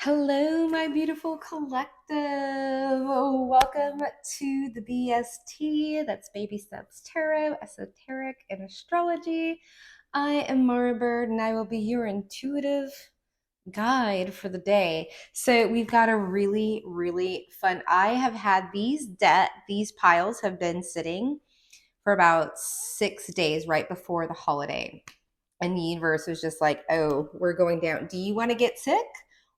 Hello, my beautiful collective. Welcome to the BST. That's Baby Steps Tarot, Esoteric, and Astrology. I am Mara Bird, and I will be your intuitive guide for the day. So we've got a really fun. I have had these piles have been sitting for about 6 days right before the holiday. And the universe was just like, oh, we're going down. Do you want to get sick?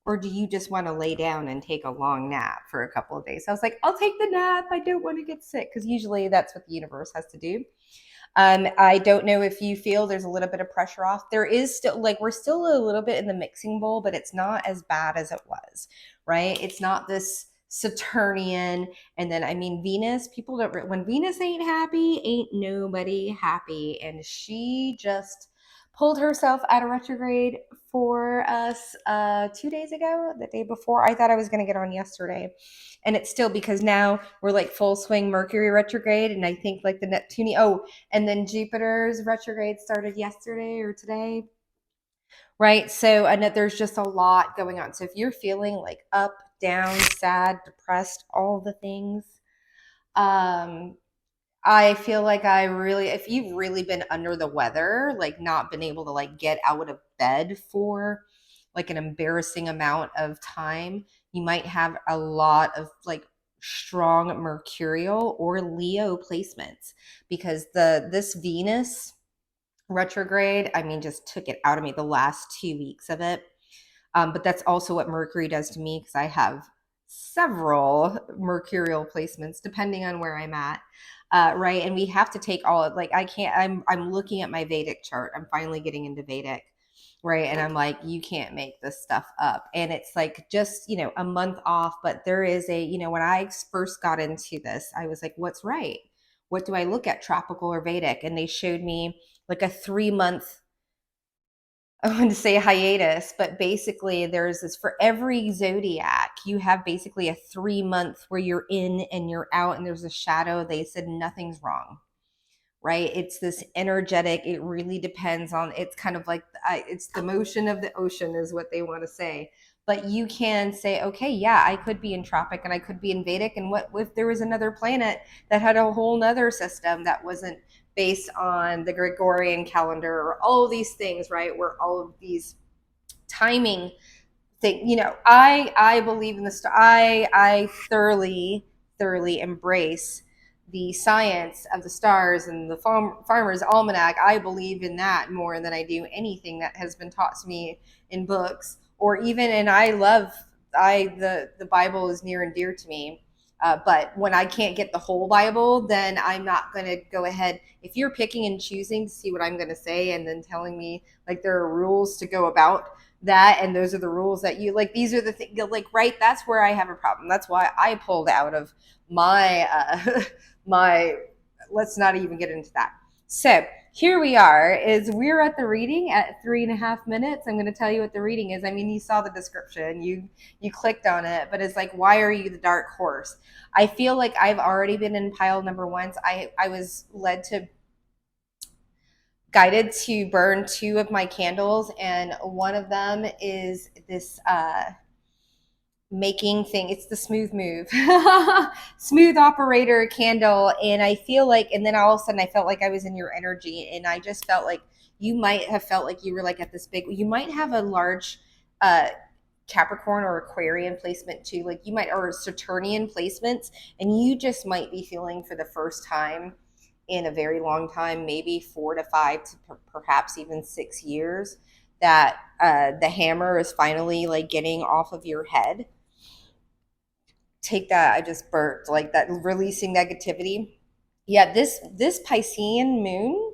Or do you just want to lay down and take a long nap for a couple of days? So I was like, I'll take the nap. I don't want to get sick. Because usually that's what the universe has to do. I don't know if you feel there's a little bit of pressure off. There is still, like, we're still a little bit in the mixing bowl, but it's not as bad as it was, right? It's not this Saturnian. And then, I mean, Venus, people don't, when Venus ain't happy, ain't nobody happy. And she just pulled herself out of retrograde for us 2 days ago, the day before. I thought I was going to get on yesterday, and it's still, because now we're like full swing Mercury retrograde, and I think like the Neptune, and then Jupiter's retrograde started yesterday or today, right? So I know there's just a lot going on. So if you're feeling like up, down, sad, depressed, all the things, um I feel like if you've really been under the weather, like not been able to like get out of bed for like an embarrassing amount of time, you might have a lot of like strong mercurial or Leo placements, because this Venus retrograde, I mean, just took it out of me the last 2 weeks of it. But that's also what Mercury does to me, because I have several mercurial placements depending on where I'm at. Right. And we have to take all of, like, I can't, I'm looking at my Vedic chart. I'm finally getting into Vedic. Right. And I'm like, you can't make this stuff up. And it's like just, a month off. But there is when I first got into this, I was like, what's right? What do I look at, tropical or Vedic? And they showed me like a 3 month, I want to say hiatus, but basically there's this for every zodiac. You have basically a 3 month where you're in and you're out, and there's a shadow. They said nothing's wrong, right? It's this energetic. It really depends on. It's kind of like it's the motion of the ocean, is what they want to say. But you can say, okay, yeah, I could be in tropic and I could be in Vedic. And what if there was another planet that had a whole nother system that wasn't based on the Gregorian calendar, or all of these things, right? Where all of these timing thing, I believe in the star. I thoroughly embrace the science of the stars and the farmer's almanac. I believe in that more than I do anything that has been taught to me in books, or even, and I love, the Bible is near and dear to me. But when I can't get the whole Bible, then I'm not going to go ahead. If you're picking and choosing to see what I'm going to say and then telling me like there are rules to go about that, and those are the rules that you like, these are the things, like, right, that's where I have a problem. That's why I pulled out of my my let's not even get into that. So here we are, is we're at the reading at 3.5 minutes. I'm going to tell you what the reading is. I mean, you saw the description, you clicked on it, but it's like, why are you the dark horse? I feel like I've already been in pile number one. So I was guided to burn two of my candles, and one of them is this making thing. It's the smooth move, smooth operator candle. And I feel like, and then all of a sudden I felt like I was in your energy, and I just felt like you might have felt like you were like at this big, you might have a large Capricorn or Aquarian placement too, like you might, or Saturnian placements, and you just might be feeling for the first time in a very long time, maybe 4 to 5 to perhaps even 6 years, that the hammer is finally like getting off of your head. Take that. I just burped, like that, releasing negativity. Yeah, this Piscean moon,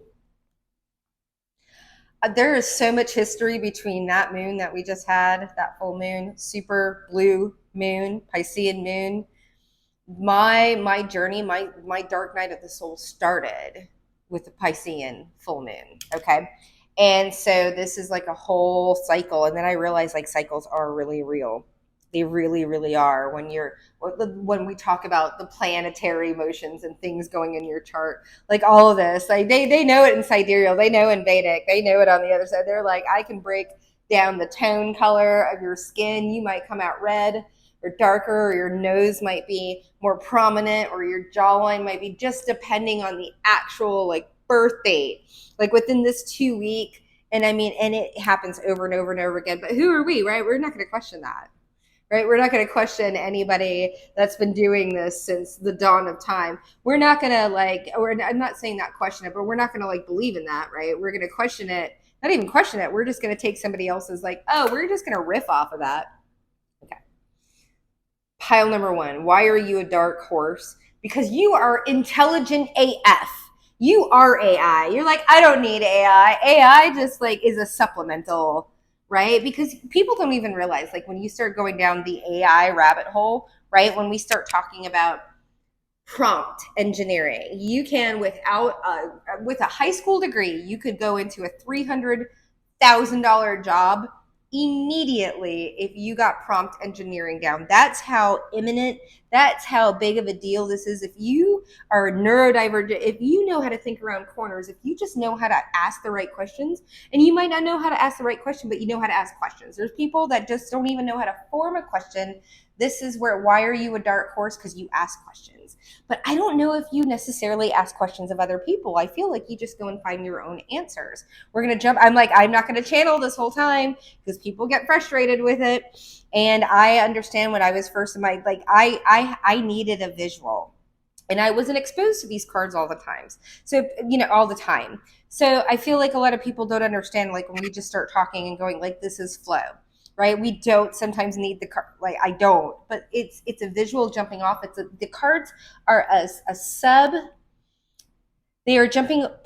there is so much history between that moon that we just had, that full moon, super blue moon, Piscean moon. My journey, my dark night of the soul started with the Piscean full moon. Okay. And so this is like a whole cycle. And then I realized like cycles are really real. They really are. When we talk about the planetary motions and things going in your chart, like all of this, like they know it in sidereal, they know in Vedic, they know it on the other side. They're like, I can break down the tone color of your skin. You might come out red or darker, or your nose might be more prominent, or your jawline might be, just depending on the actual like birth date, like within this 2 week. And I mean, and it happens over and over and over again. But who are we, right? We're not going to question that, right? We're not going to question anybody that's been doing this since the dawn of time. We're not going to like, or I'm not saying not question it, but we're not going to like believe in that, right? We're going to question it, not even question it. We're just going to take somebody else's like, oh, we're just going to riff off of that. Okay. Pile number one. Why are you a dark horse? Because you are intelligent AF. You are AI. You're like, I don't need AI. AI just like is a supplemental, right? Because people don't even realize, like, when you start going down the AI rabbit hole, right? When we start talking about prompt engineering, you can, with a high school degree, you could go into a $300,000 job immediately if you got prompt engineering down. That's how imminent, that's how big of a deal this is. If you are neurodivergent, if you know how to think around corners, if you just know how to ask the right questions, and you might not know how to ask the right question, but you know how to ask questions. There's people that just don't even know how to form a question. This is where, why are you a dark horse? Because you ask questions. But I don't know if you necessarily ask questions of other people. I feel like you just go and find your own answers. We're going to jump. I'm like, I'm not going to channel this whole time because people get frustrated with it. And I understand when I was first in my, like, I needed a visual. And I wasn't exposed to these cards all the times. So, all the time. So I feel like a lot of people don't understand, like, when we just start talking and going, like, this is flow, right? We don't sometimes need the card. Like, I don't, but it's a visual jumping off. The cards are a sub. They are jumping off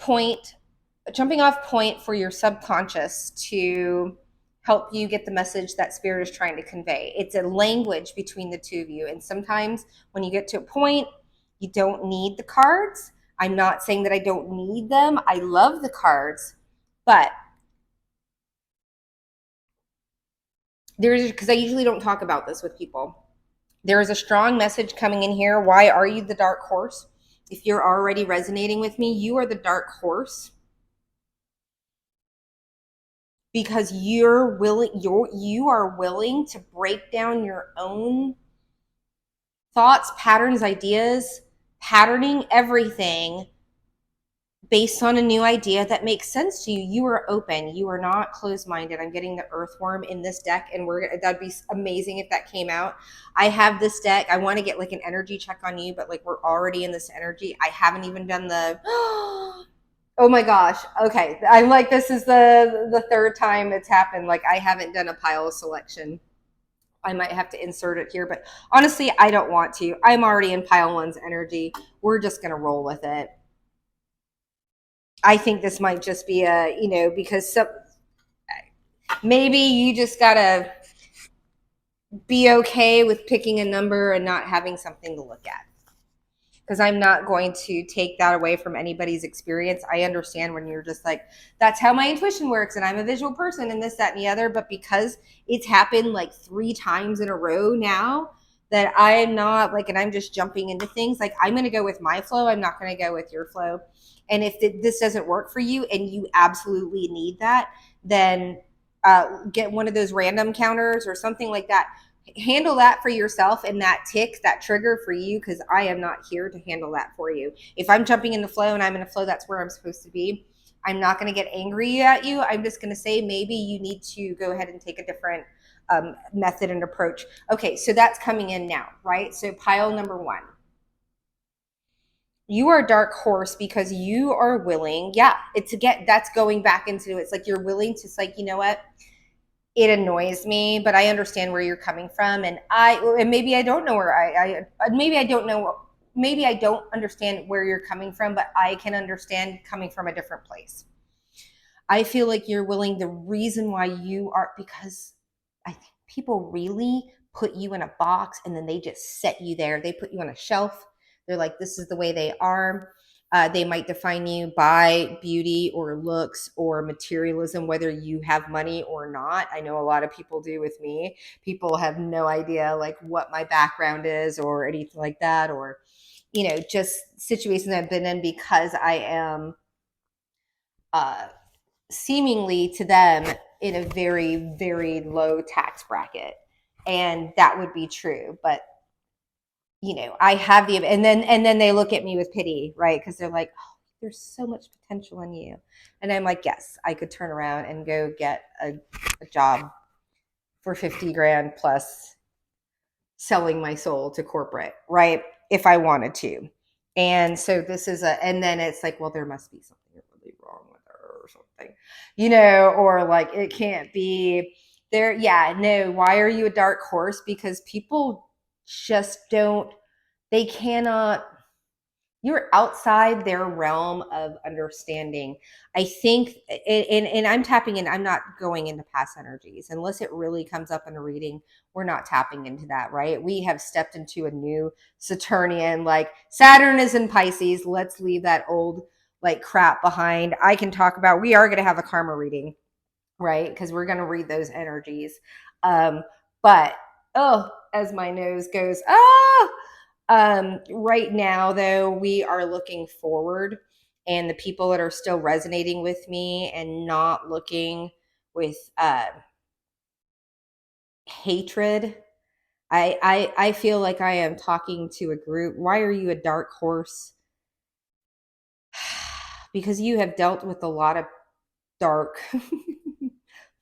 point for your subconscious to help you get the message that spirit is trying to convey. It's a language between the two of you. And sometimes when you get to a point, you don't need the cards. I'm not saying that I don't need them. I love the cards, but because I usually don't talk about this with people. There is a strong message coming in here. Why are you the dark horse? If you're already resonating with me, you are the dark horse because you are willing to break down your own thoughts, patterns, ideas, patterning everything based on a new idea that makes sense to you. You are open. You are not closed-minded. I'm getting the earthworm in this deck, and that'd be amazing if that came out. I have this deck. I want to get like an energy check on you, but like we're already in this energy. I haven't even done the oh my gosh. Okay. I'm like, this is the third time it's happened. Like, I haven't done a pile selection. I might have to insert it here, but honestly, I don't want to. I'm already in pile one's energy. We're just going to roll with it. I think this might just be because maybe you just got to be okay with picking a number and not having something to look at. Because I'm not going to take that away from anybody's experience. I understand when you're just like, that's how my intuition works, and I'm a visual person, and this, that, and the other. But because it's happened like 3 times in a row now, that I'm not like, and I'm just jumping into things, like, I'm going to go with my flow. I'm not going to go with your flow. And if this doesn't work for you and you absolutely need that, then get one of those random counters or something like that. Handle that for yourself, and that trigger for you, because I am not here to handle that for you. If I'm jumping in the flow and I'm in a flow, that's where I'm supposed to be. I'm not going to get angry at you. I'm just going to say maybe you need to go ahead and take a different method and approach. Okay, so that's coming in now, right? So pile number 1. You are a dark horse because you are willing, that's going back into, it's like you're willing to, like, you know what? It annoys me, but I understand where you're coming from. And maybe I don't know maybe I don't understand where you're coming from, but I can understand coming from a different place. I feel like you're willing. The reason why you are, because I think people really put you in a box and then they just set you there. They put you on a shelf. They're like, this is the way they are. They might define you by beauty or looks or materialism, whether you have money or not. I know a lot of people do with me. People have no idea like what my background is or anything like that, or, just situations I've been in because I am seemingly to them in a very, very low tax bracket. And that would be true. But, I have and then they look at me with pity, right? Because they're like, oh, there's so much potential in you. And I'm like, yes, I could turn around and go get a job for 50 grand plus selling my soul to corporate, right? If I wanted to. And so and then it's like, well, there must be something really wrong with her or something, or like it can't be there. Yeah, no, why are you a dark horse? Because people just they cannot, you're outside their realm of understanding. I think, and I'm tapping in, I'm not going into past energies unless it really comes up in a reading. We're not tapping into that, right? We have stepped into a new Saturnian, like Saturn is in Pisces. Let's leave that old like crap behind. I can talk about, we are going to have a karma reading, right? Because we're going to read those energies. But, as my nose goes, right now, though, we are looking forward, and the people that are still resonating with me and not looking with hatred. I feel like I am talking to a group. Why are you a dark horse? Because you have dealt with a lot of dark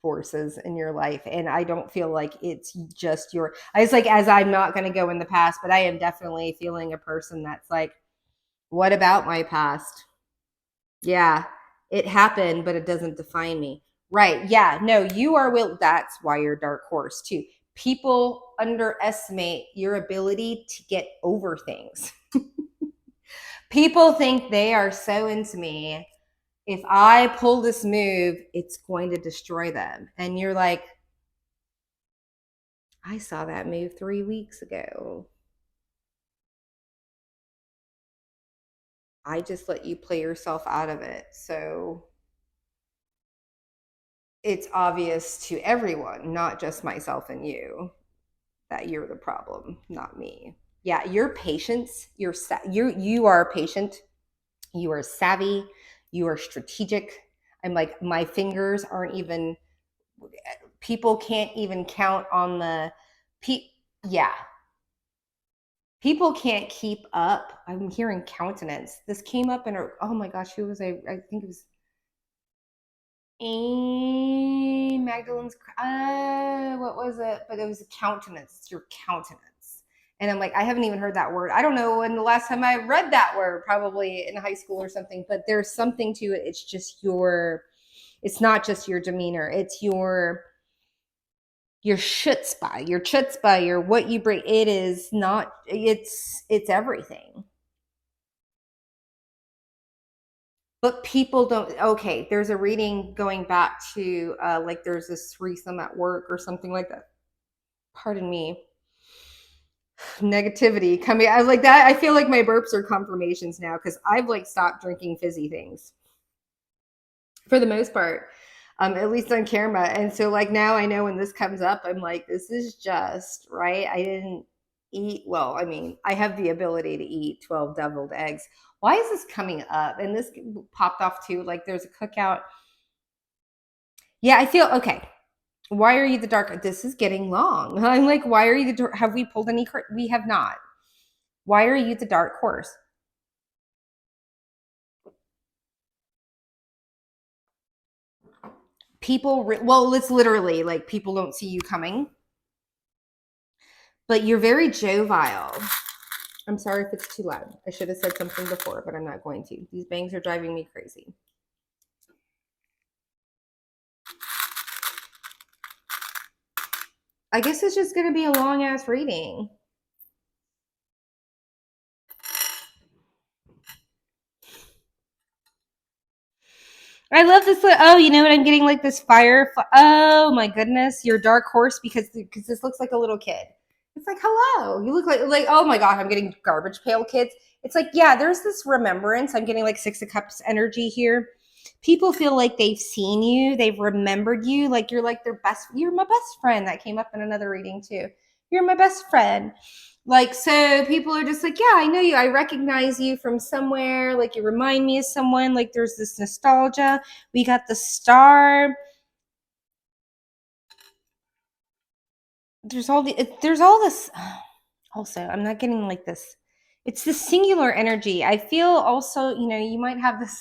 forces in your life, and I don't feel like it's just as I'm not going to go in the past, but I am definitely feeling a person that's like, what about my past? Yeah, it happened, but it doesn't define me. Right. Yeah, no, you are that's why you're dark horse too. People underestimate your ability to get over things. People think they are so into me, if I pull this move, it's going to destroy them. And you're like, I saw that move 3 weeks ago. I just let you play yourself out of it. So it's obvious to everyone, not just myself and you, that you're the problem, not me. Yeah, your patience, you are patient, you are savvy, you are strategic. I'm like, my fingers aren't even, people can't even count on yeah, people can't keep up. I'm hearing countenance. This came up in oh my gosh, who was I think it was Magdalene's, what was it? But it was a countenance. It's your countenance. And I'm like, I haven't even heard that word. I don't know when the last time I read that word, probably in high school or something, but there's something to it. It's just it's not just your demeanor. It's your chutzpah, your what you bring. It is not, it's everything. But people don't, okay, there's a reading going back to like there's this threesome at work or something like that. Pardon me. Negativity coming. I like that. I feel like my burps are confirmations now because I've like stopped drinking fizzy things for the most part, at least on camera. And so like now I know when this comes up, I'm like, this is just right. I didn't eat, well, I mean, I have the ability to eat 12 deviled eggs. Why is this coming up? And this popped off too. Like there's a cookout. Yeah, I feel okay. Why are you the dark? This is getting long. I'm like, why are you the dark? Have we pulled any? We have not. Why are you the dark horse? Well, it's literally like people don't see you coming, but you're very jovial. I'm sorry if it's too loud. I should have said something before, but I'm not going to. These bangs are driving me crazy. I guess it's just going to be a long ass reading. I love this. Oh, you know what? I'm getting like this fire. Oh my goodness, you're dark horse because this looks like a little kid. It's like, hello, you look like oh my god, I'm getting garbage pail kids. It's like, yeah, there's this remembrance. I'm getting like 6 of Cups energy here. People feel like they've seen you, they've remembered you, like you're like their best. You're my best friend. That came up in another reading too. You're my best friend. Like, so people are just like, yeah, I know you. I recognize you from somewhere. Like, you remind me of someone. Like, there's this nostalgia. We got the star. there's all this. Also, I'm not getting like this. It's the singular energy. I feel also, you might have this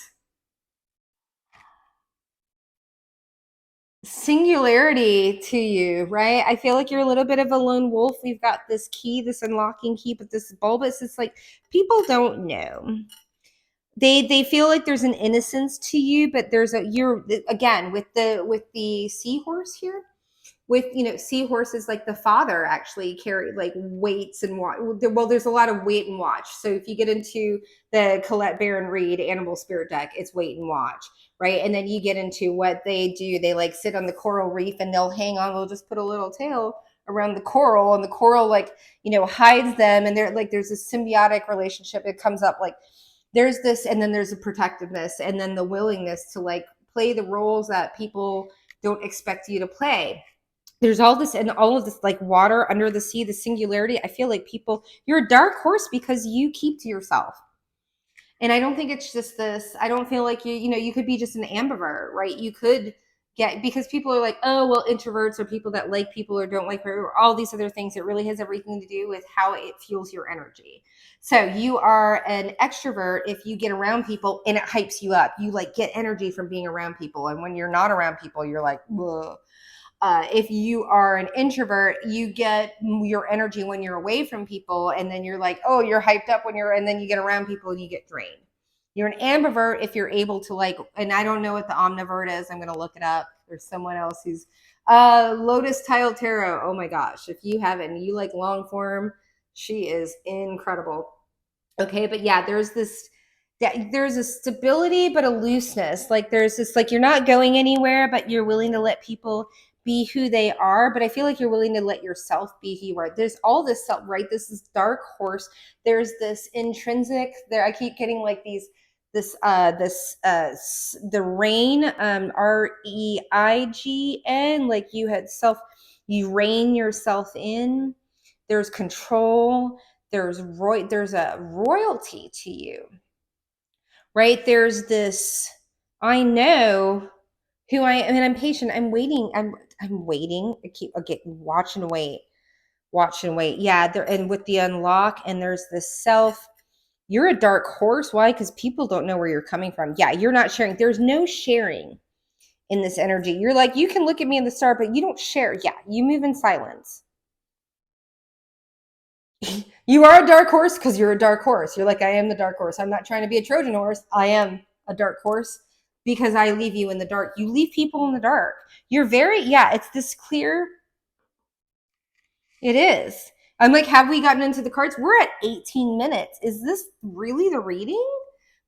singularity to you, right? I feel like you're a little bit of a lone wolf. We've got this key, this unlocking key, but this bulbous, it's like people don't know. They feel like there's an innocence to you, but you're again with the seahorse here, with seahorses, like the father actually carried like weights and watch. Well, there's a lot of wait and watch. So if you get into the Colette Baron Reed animal spirit deck, it's wait and watch, right? And then you get into what they do. They like sit on the coral reef and they'll hang on, they'll just put a little tail around the coral, and the coral like hides them, and they're like there's this symbiotic relationship. It comes up like there's this, and then there's a protectiveness, and then the willingness to like play the roles that people don't expect you to play. There's all this, and all of this like water under the sea, the singularity. I feel like you're a dark horse because you keep to yourself. And I don't think it's just this. I don't feel like you could be just an ambivert, right? You could get, because people are like, oh, well, introverts are people that like people or don't like her, or all these other things. It really has everything to do with how it fuels your energy. So you are an extrovert if you get around people and it hypes you up. You like get energy from being around people. And when you're not around people, you're like, whoa. If you are an introvert, you get your energy when you're away from people, and then you're like, oh, you're hyped up and then you get around people and you get drained. You're an ambivert if you're able to like, and I don't know what the omnivert is. I'm going to look it up. There's someone else who's Lotus Tile Tarot. Oh my gosh. If you haven't, you like long form, she is incredible. Okay. But yeah, there's a stability, but a looseness. Like there's this, like you're not going anywhere, but you're willing to let people be who they are. But I feel like you're willing to let yourself be who you are. There's all this stuff, right? This is dark horse. There's this intrinsic there. I keep getting like the rain, REIGN, like you rein yourself in. There's control. There's a royalty to you, right? There's this, I know who I am, and I'm patient. I'm waiting. I'm waiting. I get watch and wait. Yeah, there, and with the unlock, and there's this self. You're a dark horse. Why? Because people don't know where you're coming from. Yeah, you're not sharing. There's no sharing in this energy. You're like, you can look at me in the star, but you don't share. Yeah, you move in silence. You are a dark horse because you're a dark horse. You're like, I am the dark horse. I'm not trying to be a Trojan horse. I am a dark horse because I leave you in the dark. You leave people in the dark. You're it's this clear. It is. I'm like, have we gotten into the cards? We're at 18 minutes. Is this really the reading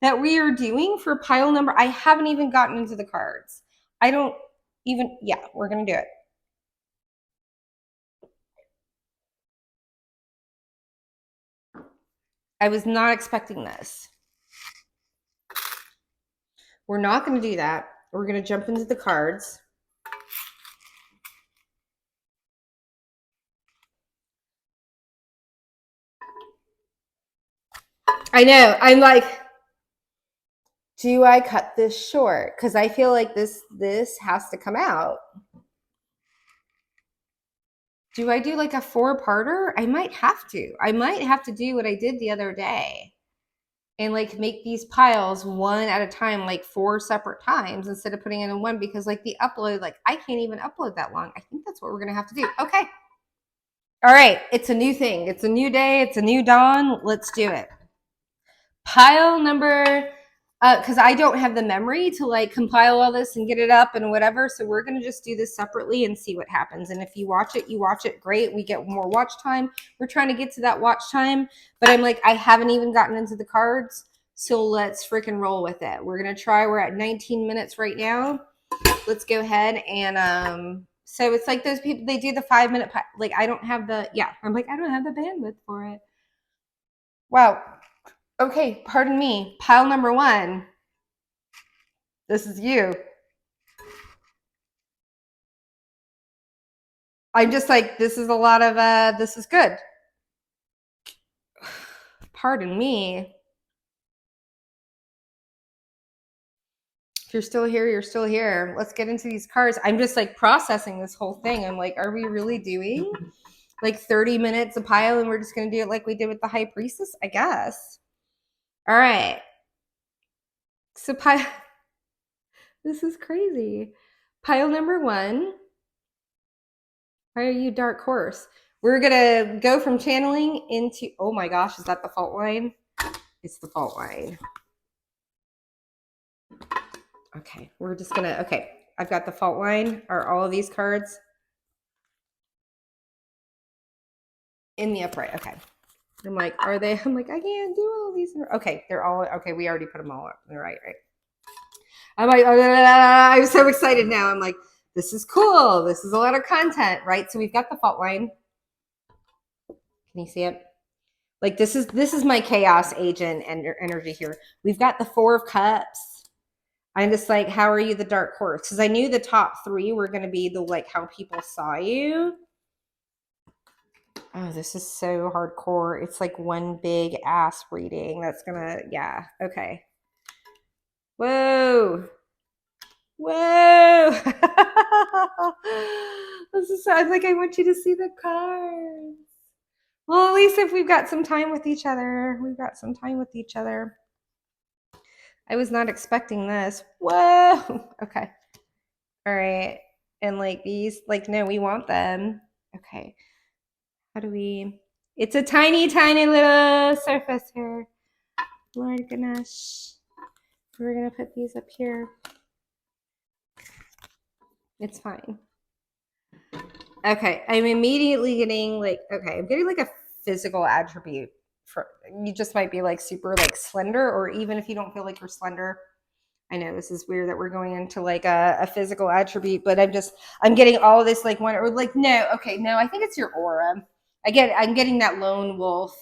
that we are doing for pile number? I haven't even gotten into the cards. I don't even, yeah, we're going to do it. I was not expecting this. We're not going to do that. We're going to jump into the cards. I know. I'm like, do I cut this short? Because I feel like this has to come out. Do I do like a 4-parter? I might have to. I might have to do what I did the other day and like make these piles one at a time, like 4 separate times instead of putting it in one, because like the upload, like I can't even upload that long. I think that's what we're going to have to do. Okay. All right. It's a new thing. It's a new day. It's a new dawn. Let's do it. Pile number, because I don't have the memory to like compile all this and get it up and whatever. So we're going to just do this separately and see what happens. And if you watch it, great. We get more watch time. We're trying to get to that watch time, but I'm like, I haven't even gotten into the cards. So let's freaking roll with it. We're going to try. We're at 19 minutes right now. Let's go ahead and, so it's like those people, they do the 5-minute, like I don't have the, I'm like, I don't have the bandwidth for it. Wow. Okay, pardon me. Pile number 1. This is you. I'm just like, this is a lot of, this is good. Pardon me. If you're still here, you're still here. Let's get into these cards. I'm just like processing this whole thing. I'm like, are we really doing like 30 minutes a pile and we're just going to do it like we did with the High Priestess? I guess. All right. So pile, this is crazy. Pile number 1. Why are you Dark Horse? We're going to go from channeling into, oh my gosh, is that the fault line? It's the fault line. Okay, we're just going to, okay. I've got the fault line. Are all of these cards in the upright? Okay. I'm like, are they? I'm like, I can't do all these. Okay, they're all, okay, we already put them all up. They're right. I'm like, I'm so excited now. I'm like, this is cool. This is a lot of content, right? So we've got the fault line. Can you see it? Like this is my chaos agent and energy here. We've got the 4 of Cups. I'm just like, how are you the Dark Horse? Because I knew the top 3 were going to be the like how people saw you. Oh, this is so hardcore. It's like one big ass reading. That's gonna, yeah, okay. Whoa. Whoa. This is, I'm like, I want you to see the cards. Well, at least if we've got some time with each other, we've got some time with each other. I was not expecting this. Whoa. Okay. All right. And like these, like, no, we want them. Okay. How do we, it's a tiny, tiny little surface here. Lord Ganesh. We're going to put these up here. It's fine. Okay. I'm immediately getting like, okay, I'm getting like a physical attribute. For, you just might be like super like slender, or even if you don't feel like you're slender. I know this is weird that we're going into like a physical attribute, but I'm getting all of this like one, or like, no, okay, no, I think it's your aura. I'm getting that lone wolf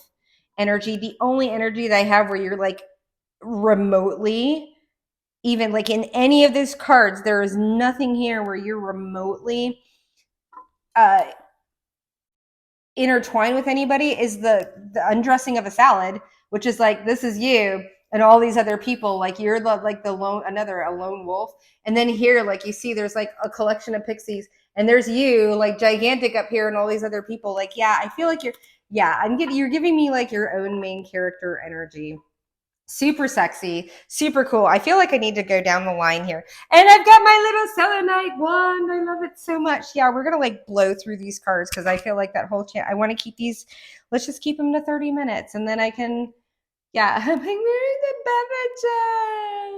energy. The only energy that I have where you're like remotely, even like in any of these cards, there is nothing here where you're remotely intertwined with anybody, is the undressing of a salad, which is like, this is you and all these other people, like you're the like the lone, a lone wolf. And then here, like you see there's like a collection of pixies, and there's you like gigantic up here and all these other people. Like, yeah, I feel like you're giving me like your own main character energy. Super sexy, super cool. I feel like I need to go down the line here. And I've got my little selenite wand. I love it so much. Yeah, we're going to like blow through these cards because I feel like that whole I want to keep these. Let's just keep them to 30 minutes. And then I can, yeah. I'm like, where are the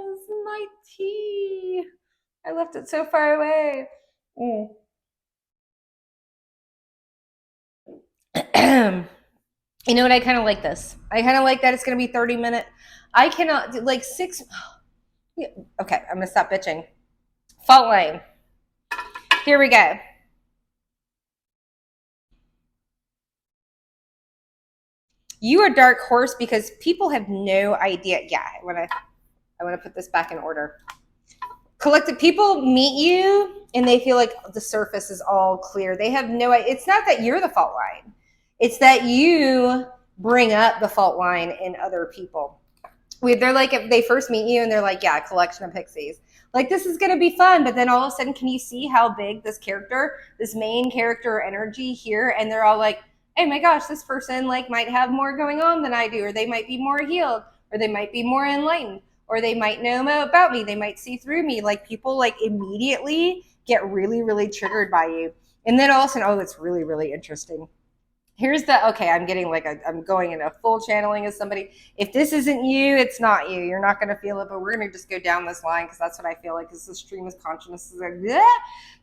beverages? My tea. I left it so far away. You know what? I kind of like this. I kind of like that it's going to be 30 minutes. I cannot do like 6. Okay, I'm going to stop bitching. Fault line. Here we go. You are Dark Horse because people have no idea. Yeah, I want to put this back in order. Collective people meet you and they feel like the surface is all clear. They have no idea. It's not that you're the fault line. It's that you bring up the fault line in other people. They're like, if they first meet you and they're like, yeah, a collection of pixies. Like, this is going to be fun. But then all of a sudden, can you see how big this main character energy here? And they're all like, oh my gosh, this person like might have more going on than I do, or they might be more healed, or they might be more enlightened, or they might know about me. They might see through me. Like, people like immediately get really, really triggered by you. And then all of a sudden, oh, that's really, really interesting. Here's the, okay, I'm getting like I'm going in a full channeling of somebody. If this isn't you, it's not you. You're not going to feel it, but we're going to just go down this line because that's what I feel like, is the stream of consciousness. Like,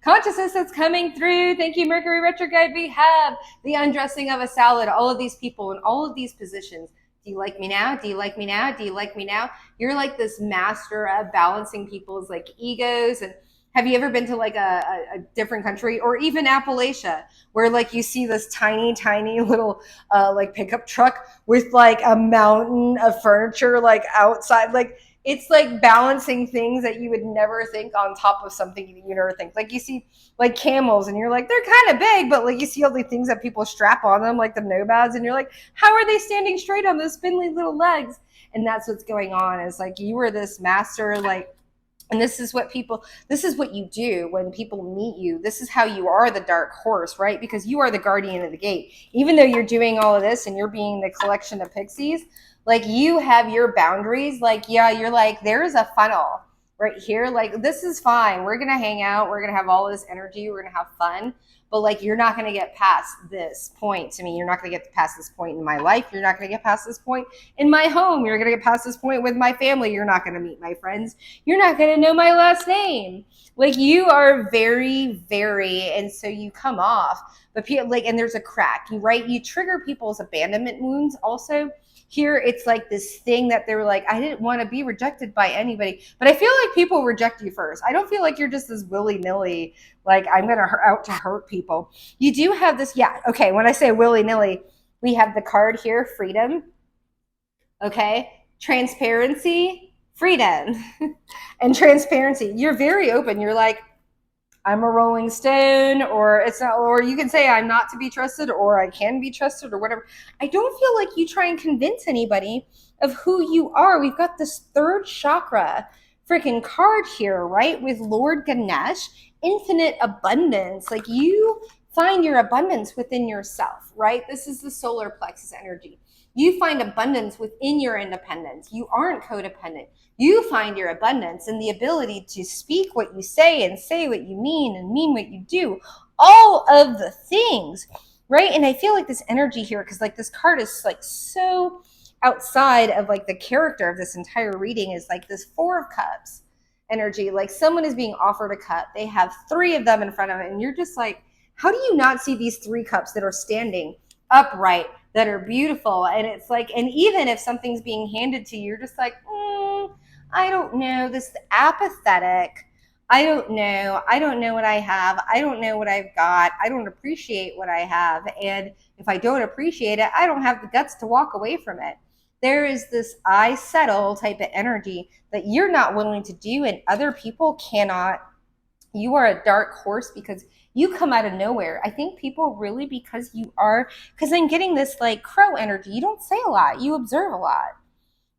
consciousness that's coming through. Thank you, Mercury retrograde. We have the undressing of a salad. All of these people in all of these positions. Do you like me now? Do you like me now? Do you like me now? You're like this master of balancing people's like egos. And have you ever been to like a different country, or even Appalachia, where like you see this tiny, tiny little like pickup truck with like a mountain of furniture like outside? Like, it's like balancing things that you would never think on top of something you never think. Like, you see like camels and you're like, they're kind of big, but like you see all the things that people strap on them, like the nomads, and you're like, how are they standing straight on those spindly little legs? And that's what's going on, is like you were this master like And this is what you do when people meet you. This is how you are the dark horse, right? Because you are the guardian of the gate. Even though you're doing all of this and you're being the collection of pixies, like you have your boundaries. Like, yeah, you're like, there's a funnel right here. Like, this is fine. We're going to hang out. We're going to have all this energy. We're going to have fun. But like, you're not going to get past this point to me. You're not going to get past this point in my life. You're not going to get past this point in my home. You're going to get past this point with my family. You're not going to meet my friends. You're not going to know my last name. Like, you are very, very, and so you come off, but people like, and there's a crack, right? You trigger people's abandonment wounds also. Here, it's like this thing that they're like, I didn't want to be rejected by anybody, but I feel like people reject you first. I don't feel like you're just this willy-nilly, like, I'm going to out to hurt people. You do have this, yeah, okay, when I say willy-nilly, we have the card here, freedom, okay? Transparency, freedom. And transparency. You're very open. You're like, I'm a rolling stone, or it's not, or you can say I'm not to be trusted, or I can be trusted, or whatever. I don't feel like you try and convince anybody of who you are. We've got this third chakra freaking card here, right? With Lord Ganesh, infinite abundance. Like, you find your abundance within yourself, right? This is the solar plexus energy. You find abundance within your independence. You aren't codependent. You find your abundance in the ability to speak what you say and say what you mean and mean what you do. All of the things, right? And I feel like this energy here, because like this card is like so outside of like the character of this entire reading, is like this Four of Cups energy. Like, someone is being offered a cup. They have three of them in front of it. And you're just like, how do you not see these three cups that are standing upright, that are beautiful? And it's like, and even if something's being handed to you, you're just like, I don't know, this apathetic. I don't know. I don't know what I have. I don't know what I've got. I don't appreciate what I have. And if I don't appreciate it, I don't have the guts to walk away from it. There is this I settle type of energy that you're not willing to do, and other people cannot. You are a dark horse because you come out of nowhere. I think people really, because I'm getting this like crow energy. You don't say a lot. You observe a lot,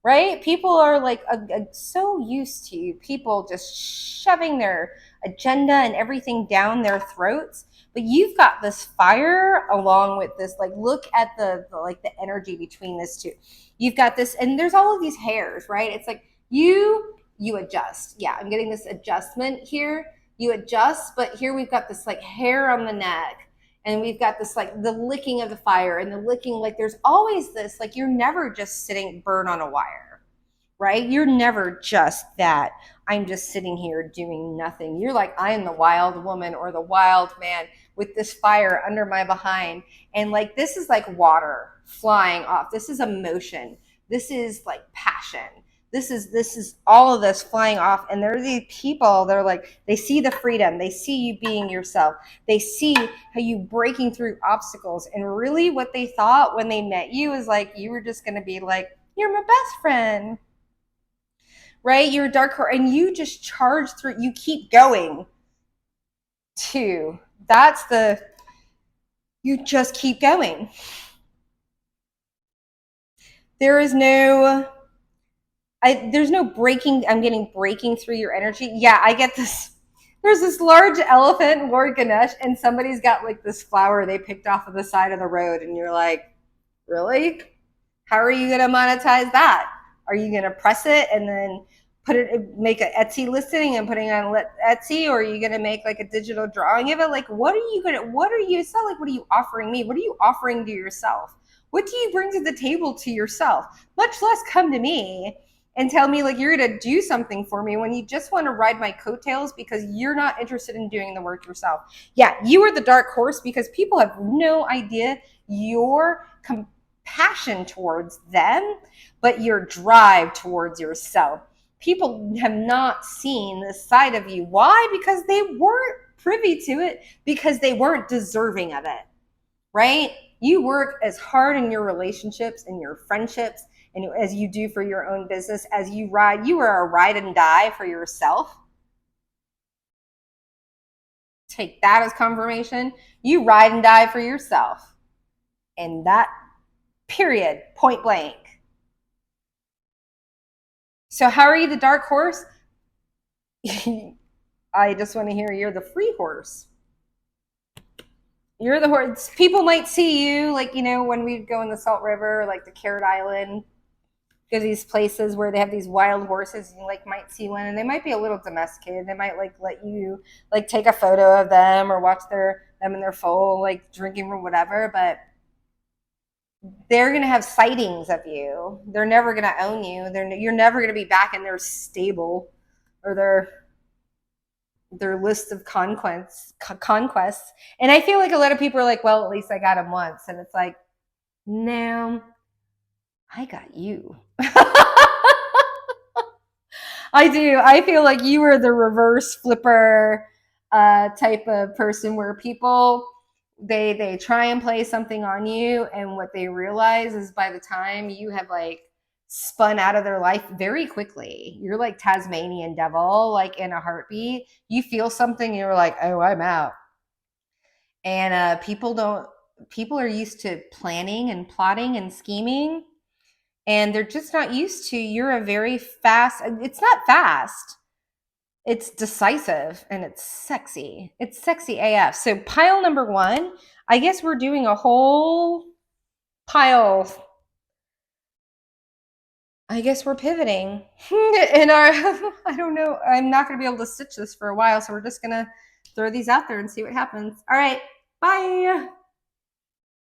right? People are like so used to people just shoving their agenda and everything down their throats. But you've got this fire along with this, like, look at the like the energy between this two. You've got this, and there's all of these hairs, right? It's like you adjust. Yeah, I'm getting this adjustment here. You adjust, but here we've got this like hair on the neck, and we've got this like the licking of the fire and the licking, like there's always this, like, you're never just sitting burn on a wire, right? You're never just that, I'm just sitting here doing nothing. You're like, I am the wild woman or the wild man with this fire under my behind. And like, this is like water flying off. This is emotion. This is like passion. This is all of this flying off. And there are these people that are like, they see the freedom. They see you being yourself. They see how you breaking through obstacles. And really what they thought when they met you is like, you were just going to be like, you're my best friend, right? You're a dark horse, and you just charge through. You keep going too. You just keep going. There's no breaking. I'm getting breaking through your energy. Yeah, I get this. There's this large elephant, Lord Ganesh, and somebody's got like this flower they picked off of the side of the road, and you're like, really? How are you going to monetize that? Are you going to press it and then make an Etsy listing and putting it on Etsy, or are you going to make like a digital drawing of it? Like, what are you sell? Like, what are you offering me? What are you offering to yourself? What do you bring to the table to yourself? Much less come to me and tell me like you're going to do something for me when you just want to ride my coattails because you're not interested in doing the work yourself. Yeah, you are the dark horse because people have no idea your passion towards them, but your drive towards yourself. People have not seen this side of you. Why? Because they weren't privy to it, because they weren't deserving of it, right? You work as hard in your relationships and your friendships and as you do for your own business, as you are a ride and die for yourself. Take that as confirmation. You ride and die for yourself. And that, period, point blank. So how are you the dark horse? I just want to hear you're the free horse. You're the horse. People might see you, like, when we go in the Salt River, like the Carrot Island, go to these places where they have these wild horses, and you like might see one, and they might be a little domesticated. They might like let you like take a photo of them or watch them in their foal, like drinking or whatever. But they're gonna have sightings of you. They're never gonna own you. You're never gonna be back in their stable or their list of conquests. And I feel like a lot of people are like, well, at least I got him once, and it's like, no, I got you. I do. I feel like you are the reverse flipper type of person where people they try and play something on you, and what they realize is by the time you have like spun out of their life very quickly, you're like Tasmanian devil, like in a heartbeat. You feel something, and you're like, oh, I'm out. And people are used to planning and plotting and scheming, and they're just not used to, you're a very fast, it's not fast, it's decisive, and it's sexy. It's sexy AF. So pile number 1, I guess we're doing a whole pile. I guess we're pivoting in our I don't know, I'm not going to be able to stitch this for a while, so we're just going to throw these out there and see what happens. All right, bye.